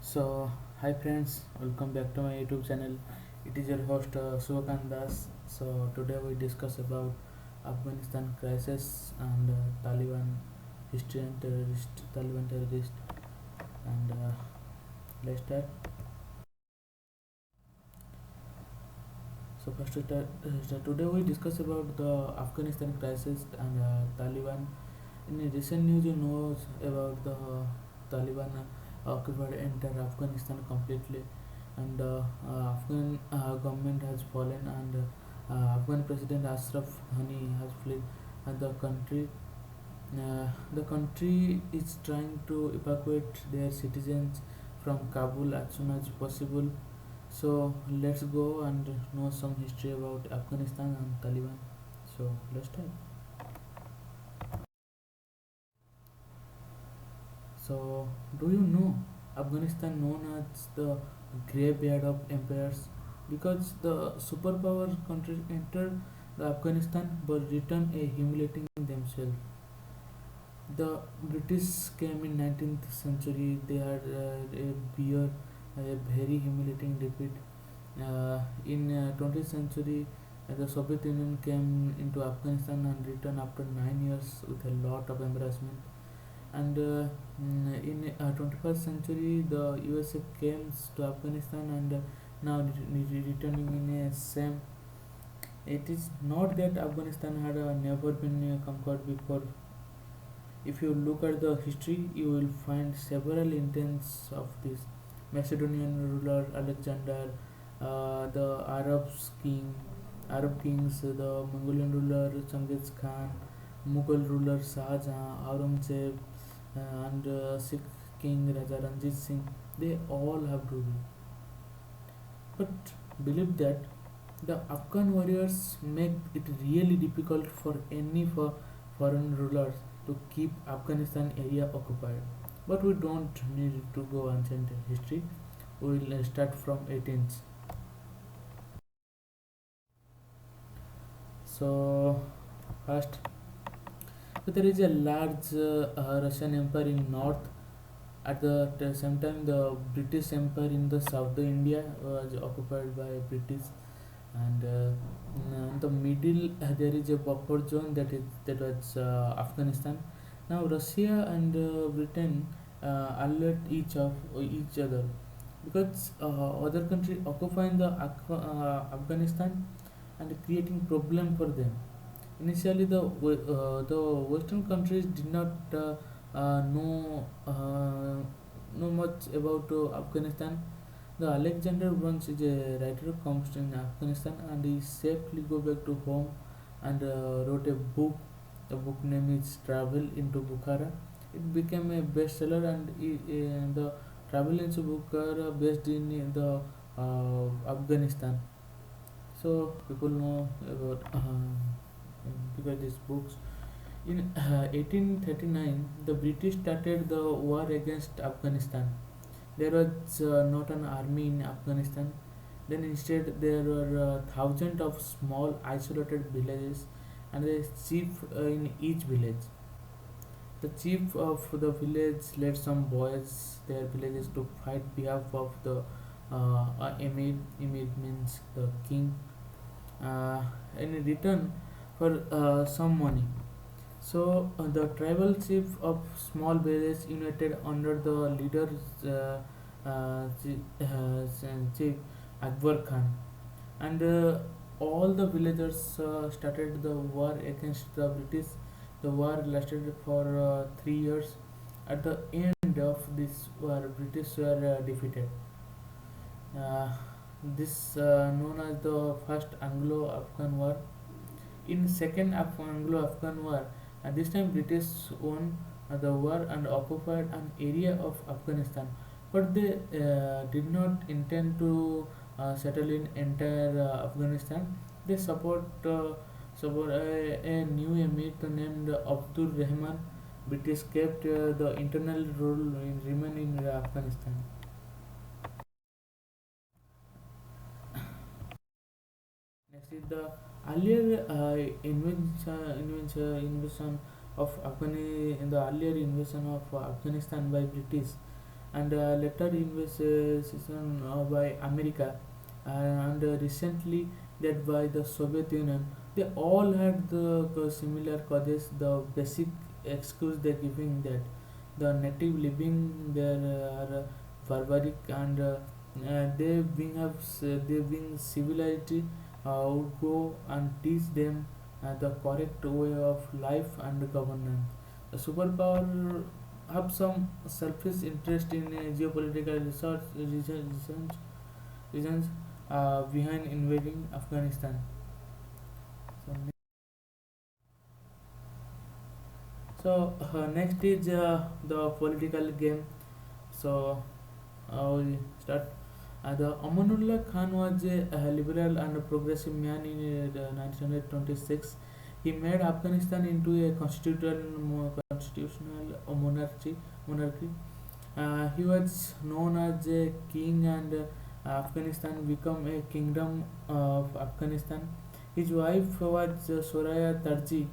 So, hi friends, welcome back to my YouTube channel. It is your host Suvakant Das. So, today we discuss about Afghanistan crisis and Taliban history and Taliban terrorist. And let's start. So, first, today we discuss about the Afghanistan crisis and Taliban. In recent news, you know about the Taliban occupied entire Afghanistan completely, and Afghan government has fallen, and Afghan President Ashraf Ghani has fled the country. The country is trying to evacuate their citizens from Kabul as soon as possible. So let's go and know some history about Afghanistan and Taliban. So let's start. So, do you know Afghanistan known as the graveyard of empires because the superpower countries entered the Afghanistan but returned a humiliating themselves. The British came in 19th century. They had a very humiliating defeat. In 20th century, the Soviet Union came into Afghanistan and returned after 9 years with a lot of embarrassment. And in 21st century, the USA came to Afghanistan and now returning in a same. It is not that Afghanistan had never been conquered before. If you look at the history, you will find several instances of this. Macedonian ruler Alexander, the Arab kings, the Mongolian ruler Genghis Khan, Mughal ruler Shah Jahan, Aurangzeb, and Sikh king Raja Ranjit Singh. They all have ruled. But believe that the Afghan warriors make it really difficult for any foreign rulers to keep Afghanistan area occupied. But we don't need to go ancient history. We will start from 18th. So first, so there is a large Russian empire in north. At the same time, the British Empire in the south, the India was occupied by British, and in the middle there is a buffer zone that was Afghanistan. Now Russia and Britain alert each other because other country occupying the Afghanistan and creating problem for them. Initially, the Western countries did not know much about Afghanistan. The Alexander Burns is a writer comes in Afghanistan and he safely go back to home and wrote a book. The book name is Travel into Bukhara. It became a bestseller and the travel into Bukhara based in the Afghanistan. So people know about because these books. In 1839, the British started the war against Afghanistan. There was not an army in Afghanistan. Then instead there were thousands of small isolated villages and a chief in each village. The chief of the village led some boys their villages to fight behalf of the emir. Emir means the king. In return for some money. So the tribal chief of small villages united under the leader Chief Akbar Khan, and all the villagers started the war against the British. The war lasted for 3 years. At the end of this war, British were defeated. Uh, this known as the First Anglo-Afghan War. In Second Anglo-Afghan War, at this time British won the war and occupied an area of Afghanistan, but they did not intend to settle in entire Afghanistan. They support a new emir named Abdul Rahman. British kept the internal rule in remain in Afghanistan. Next is the earlier invasion of in the earlier invasion of Afghanistan by British. and later invasion by America, and recently that by the Soviet Union. They all had the similar causes. The basic excuse they're giving that the native living there are barbaric, and they being civility would go and teach them the correct way of life and governance. The superpower have some surface interest in geopolitical reasons behind invading Afghanistan. So, next is the political game. So we start. The Amanullah Khan was a liberal and a progressive man in 1926. He made Afghanistan into a constitutional monarchy. He was known as a king, and Afghanistan became a kingdom of Afghanistan. His wife was Soraya Tarji.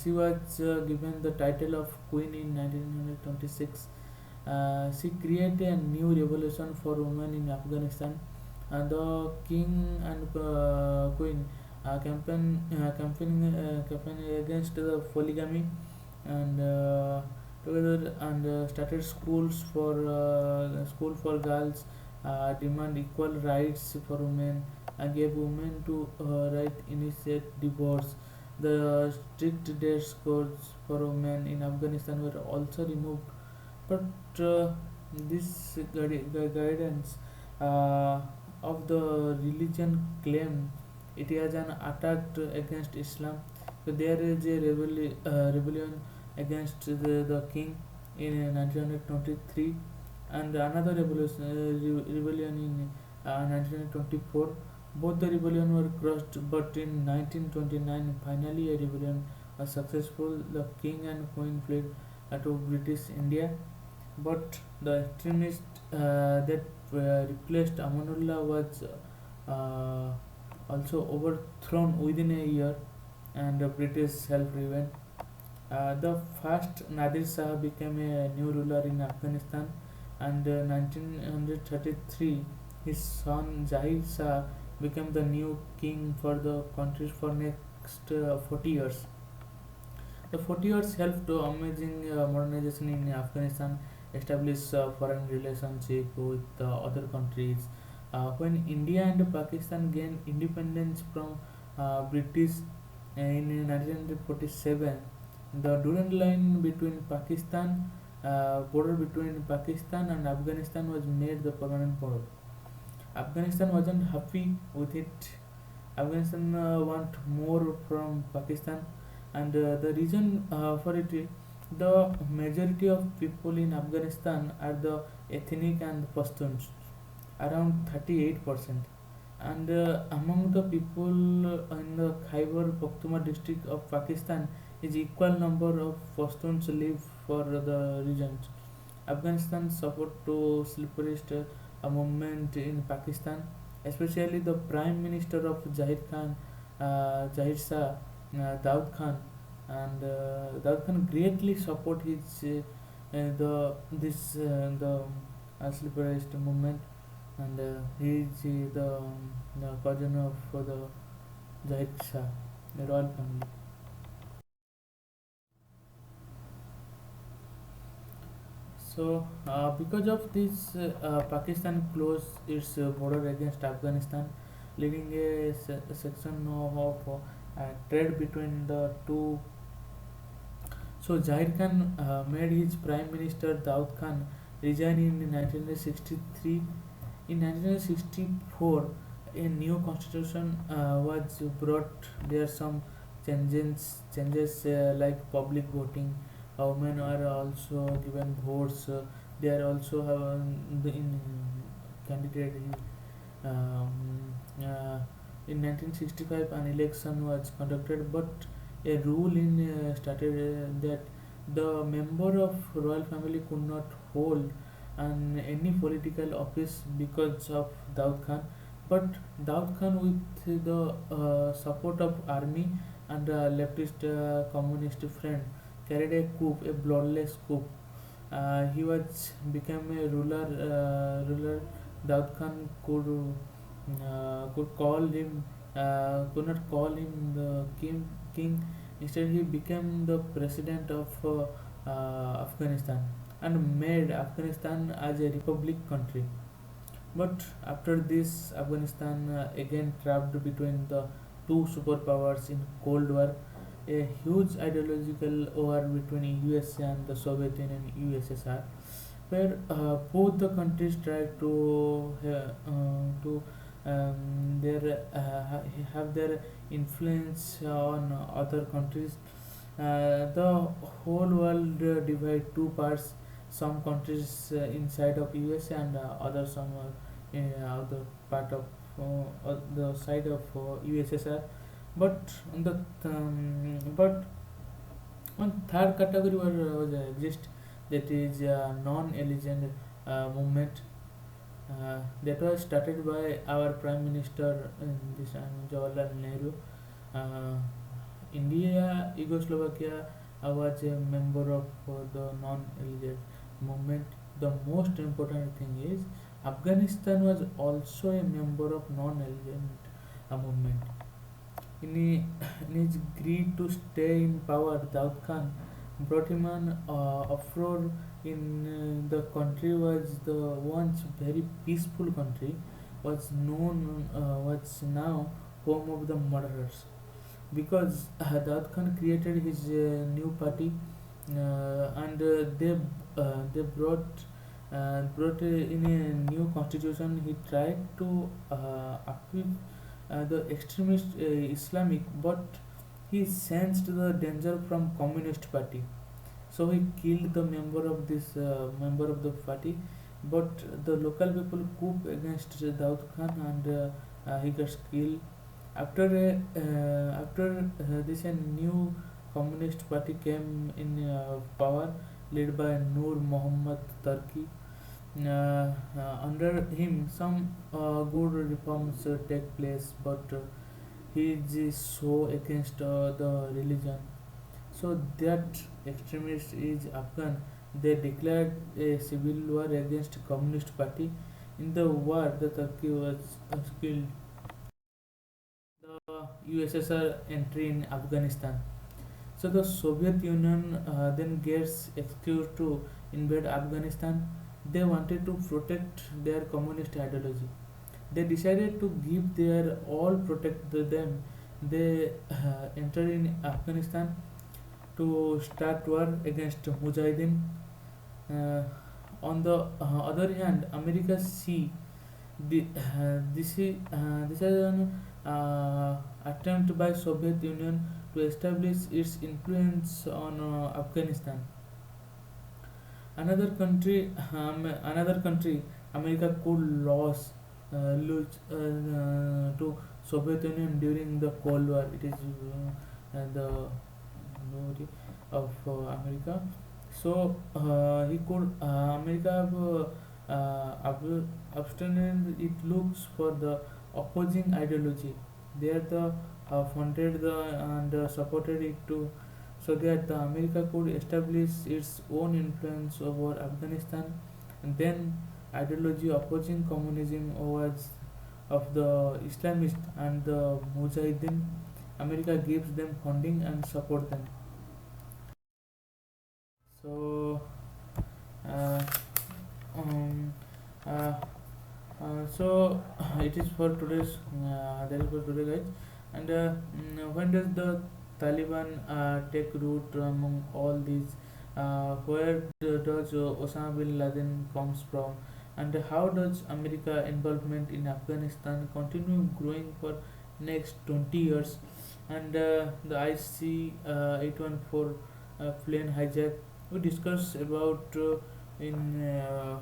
She was given the title of queen in 1926. She created a new revolution for women in Afghanistan. The king and queen campaigning against the polygamy, and together, and started school for girls, demand equal rights for women, gave women to right initiate divorce. The strict death codes for women in Afghanistan were also removed, but this guidance uh, of the religion claim it is an attack against Islam. So there is a rebellion against the king in 1923, and another rebellion in 1924. Both the rebellion were crushed, but in 1929, finally a rebellion was successful. The king and queen fled to British India, but the extremist that replaced Amanullah was uh, also overthrown within a year, and the British help prevailed. The first Nadir Shah became a new ruler in Afghanistan, and 1933 his son Zahir Shah became the new king for the country for next 40 years. The 40 years helped to amazing modernization in Afghanistan, establish foreign relationship with other countries. When India and Pakistan gained independence from British in 1947, the Durand line between border between Pakistan and Afghanistan was made the permanent border. Afghanistan wasn't happy with it. Afghanistan want more from Pakistan, and the reason for it is the majority of people in Afghanistan are the ethnic and Pashtuns, around 38%, and among the people in the Khyber Pakhtunkhwa district of Pakistan is equal number of Pashtuns live for the regions. Afghanistan support to separatist movement in Pakistan, especially the Prime Minister of Zahir Shah, Daud Khan, and Daud Khan greatly support his the separatist movement, and he is the cousin of the Zahir Shah, the royal family. Because of this, Pakistan closed its border against Afghanistan, leaving a section of trade between the two. So, Zahir Khan made his Prime Minister Daud Khan resign in 1963. In 1964, a new constitution was brought. There are some changes like public voting. Women are also given votes. They are also have in candidate. Um, uh, in 1965, an election was conducted, but a rule in started that the member of royal family could not hold any political office because of Daud Khan. But Daud Khan, with the support of army and leftist communist friend, carried a coup, a bloodless coup, He was became a ruler. Daud Khan could call him could not call him the king. Instead, he became the president of Afghanistan and made Afghanistan as a republic country. But after this, Afghanistan again trapped between the two superpowers in Cold War, a huge ideological war between USA and the Soviet Union USSR, where both the countries tried to have their influence on other countries. The whole world divide two parts. Some countries inside of USA and other some in other part of the side of USSR. But on the but one third category was exist, that is non-allegiant movement that was started by our Prime Minister in this Jawaharlal Nehru. Uh, India, Yugoslavia was a member of the non-allegiant movement. The most important thing is Afghanistan was also a member of non-allegiant movement. In his greed to stay in power, Daud Khan brought him an uproar in the country was the once very peaceful country was now home of the murderers, because Daud Khan created his new party, and they brought in a new constitution. He tried to appeal the extremist Islamic, but he sensed the danger from Communist Party, so he killed the member of the party. But the local people coup against Daud Khan, and he got killed. After this, a new communist party came in power, led by Noor Muhammad Turki. Under him, some good reforms take place, but he is so against the religion. So that extremist is Afghan. They declared a civil war against Communist Party. In the war, the Turkey was killed. The USSR entry in Afghanistan. So the Soviet Union then gets excused to invade Afghanistan. They wanted to protect their communist ideology. They decided to give their all protect them. They entered in Afghanistan to start war against Mujahideen. Uh, on the other hand, America see this is an attempt by Soviet Union to establish its influence on Afghanistan. Another country, America could lose to Soviet Union during the Cold War. It is the glory of America. So he could America abstain. It looks for the opposing ideology. They are the funded the and supported it to, so that the America could establish its own influence over Afghanistan. And then ideology opposing communism was of the Islamist and the Mujahideen. America gives them funding and support them. So uh, um, uh, so it is for today's that is for today, guys. And when does the Taliban take root among all these? Where does Osama bin Laden comes from, and how does America involvement in Afghanistan continue growing for next 20 years? And the IC 814 plane hijack we discussed about in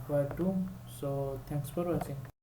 part 2. So thanks for watching.